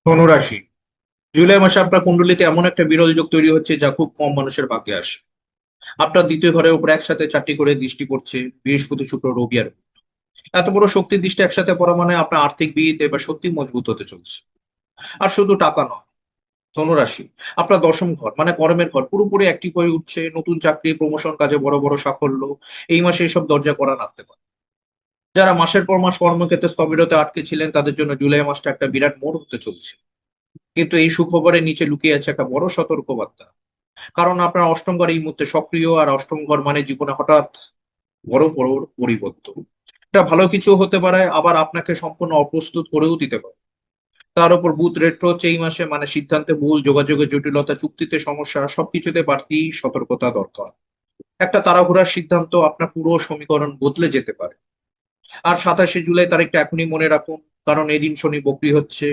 ধনুরাশি। জুলাই মাসে আপনার কুণ্ডলিতে এমন একটা বিরল যোগ তৈরি হচ্ছে যা খুব কম মানুষের ভাগ্যে আসে। আপনার দ্বিতীয় ঘরের উপর একসাথে চারটি করে দৃষ্টি পড়ছে, বৃহস্পতি, শুক্র, রবি আর বুধ। এত বড় শক্তির দৃষ্টি একসাথে পড়া মানে আপনার আর্থিক ভিত এবার সত্যি মজবুত হতে চলছে। আর শুধু টাকা নয়, ধনুরাশি আপনার দশম ঘর মানে কর্মের ঘর পুরোপুরি অ্যাক্টিভ হয়ে উঠছে। নতুন চাকরি, প্রমোশন, কাজে বড় বড় সাফল্য এই মাসে এইসব দরজা করা নাড়তে পারে। যারা মাসের পর মাস কর্মক্ষেত্রে স্থবিরতে আটকে ছিলেন তাদের জন্য জুলাই মাসটা একটা বিরাট মোড় হতে চলছে। কিন্তু এই সুখবরের নিচে লুকিয়ে আছে একটা বড় সতর্কবার্তা। কারণ আপনার অষ্টম ঘর এই মুহূর্তে সক্রিয়, আর অষ্টম ঘর মানে জীবনে হঠাৎ বড় বড় পরিবর্তন। এটা ভালো কিছু হতে পারে, আবার আপনাকে সম্পূর্ণ অপ্রস্তুত করেও দিতে পারে। তার উপর বুধ রেট্রো হচ্ছে এই মাসে, মানে সিদ্ধান্তে ভুল, যোগাযোগের জটিলতা, চুক্তিতে সমস্যা, সবকিছুতে বাড়তি সতর্কতা দরকার। একটা তাড়াহুড়ার সিদ্ধান্ত আপনার পুরো সমীকরণ বদলে যেতে পারে। আর 27শে জুলাই তারিখটা এখনই মনে রাখুন, কারণ এদিন শনি বক্রি হচ্ছে।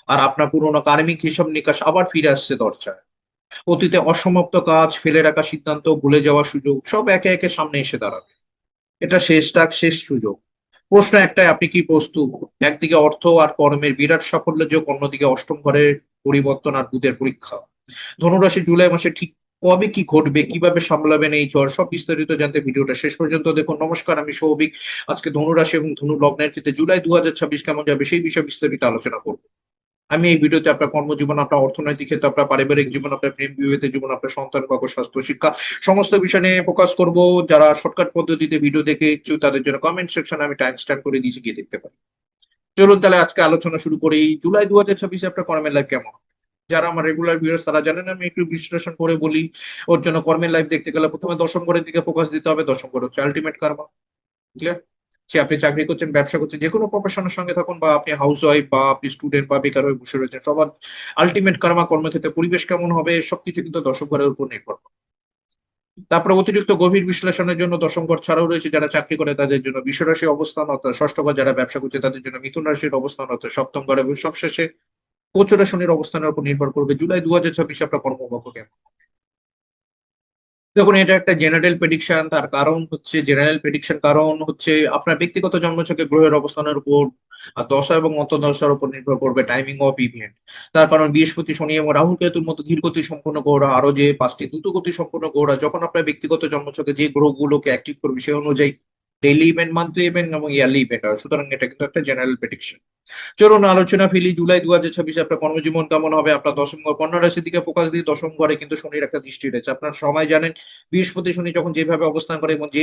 আর আপনার পুরোনো কার্মিক হিসাব নিকাশ আবার ফিরে আসছে দরজায়। অতীতে অসমাপ্ত কাজ, ফেলে রাখা সিদ্ধান্ত, ভুলে যাওয়ার সুযোগ সব একে একে সামনে এসে দাঁড়াবে। এটা শেষ ডাক, শেষ সুযোগ। প্রশ্ন একটাই, আপনি কি প্রস্তুত? একদিকে অর্থ আর কর্মের বিরাট সাফল্য যোগ, অন্যদিকে অষ্টম ঘরের পরিবর্তন আর বুধের পরীক্ষা। ধনুরাশি জুলাই মাসে ঠিক কবে কি ঘটবে, কিভাবে সামলাবেন এই ঝড়, সব বিস্তারিত জানতে ভিডিওটা শেষ পর্যন্ত দেখুন। নমস্কার, আমি সৌভিক। আজকে ধনুরাশি এবং ধনু লগ্নের ক্ষেত্রে জুলাই 2026 কেমন যাবে সেই বিষয়ে বিস্তারিত আলোচনা করবো। আমি এই ভিডিওতে আপনার কর্মজীবন, আপনার অর্থনৈতিক ক্ষেত্রে, আপনার পারিবারিক জীবন, আপনার প্রেম বিবাহিত জীবন, আপনার সন্তান, বাবা, স্বাস্থ্য, শিক্ষা সমস্ত বিষয় নিয়ে ফোকাস করব। যারা শর্টকাট পদ্ধতিতে ভিডিও দেখে ইচ্ছুক তাদের জন্য কমেন্ট সেকশনে আমি টাইম স্ট্যাম্প করে দিয়েছি, গিয়ে দেখতে পারি। চলুন তাহলে আজকে আলোচনা শুরু করি। জুলাই 2026 আপনার কর্মের লাইফ কেমন? যারা আমার রেগুলার ভিউয়ার্স তারা জানেন আমি একটু বিশ্লেষণ করে বলি। ওর জন্য কর্মের লাইফ দেখতে গেলে প্রথমে দশম ঘরের দিকে ফোকাস দিতে হবে। দশম ঘর হচ্ছে আলটিমেট কর্ম। ক্লিয়ার? সে আপনি চাকরি করছেন, ব্যবসা করছেন, যে কোনো প্রফেশনের সঙ্গে থাকুন, বা আপনি হাউস ওয়াইফ, বা আপনি স্টুডেন্ট, বা বেকার হয়ে বসে রয়েছেন, সবার আলটিমেট কর্মা কর্মক্ষেত্রে পরিবেশ কেমন হবে সবকিছু কিন্তু দশম ঘরের উপর নির্ভর করে। তারপরে অতিরিক্ত গভীর বিশ্লেষণের জন্য দশম ঘর ছাড়াও রয়েছে যারা চাকরি করে তাদের জন্য বিশ্বরাশি অবস্থান, অর্থাৎ ষষ্ঠ ঘর, যারা ব্যবসা করছে তাদের জন্য মিথুন রাশির অবস্থান অর্থাৎ সপ্তম ঘর, এবং সবশেষে গোচর শনির অবস্থানের উপর নির্ভর করবে জুলাই 2026 আপনার কর্মভাগ্য কেমন। দেখুন, এটা একটা জেনারেল প্রেডিকশন। তার কারণ হচ্ছে জেনারেল প্রেডিকশন, কারণ হচ্ছে আপনার ব্যক্তিগত জন্মছকে গ্রহের অবস্থানের উপর আর দশা এবং অন্তর্দশার উপর নির্ভর করবে টাইমিং অফ ইভেন্ট। তার কারণ বৃহস্পতি, শনি এবং রাহু কেতুর মতো ধীরগতি সম্পন্ন গ্রহরা, আরো যে পাঁচটি দ্রুতগতি সম্পন্ন গ্রহরা যখন আপনার ব্যক্তিগত জন্মছকে যে গ্রহগুলোকে অ্যাক্টিভ করবে সেই অনুযায়ী ডেইলি ইভেন্ট, মান্থলি ইভেন্ট এবং ইয়ারলি ইভেন্ট হয়। সুতরাং এটা কিন্তু একটা জেনারেল প্রেডিকশন। চলুন আলোচনা ফেলি। জুলাই 2026 আপনার কর্মজীবন কেমন হবে। আপনার দশম ঘর, কন্যা রাশির দিকে ফোকাস দিয়ে, দশম ঘরে কিন্তু শনির একটা দৃষ্টি রয়েছে। আপনার সময় জানেন বৃহস্পতি শনি যখন যেভাবে অবস্থান করে এবং যে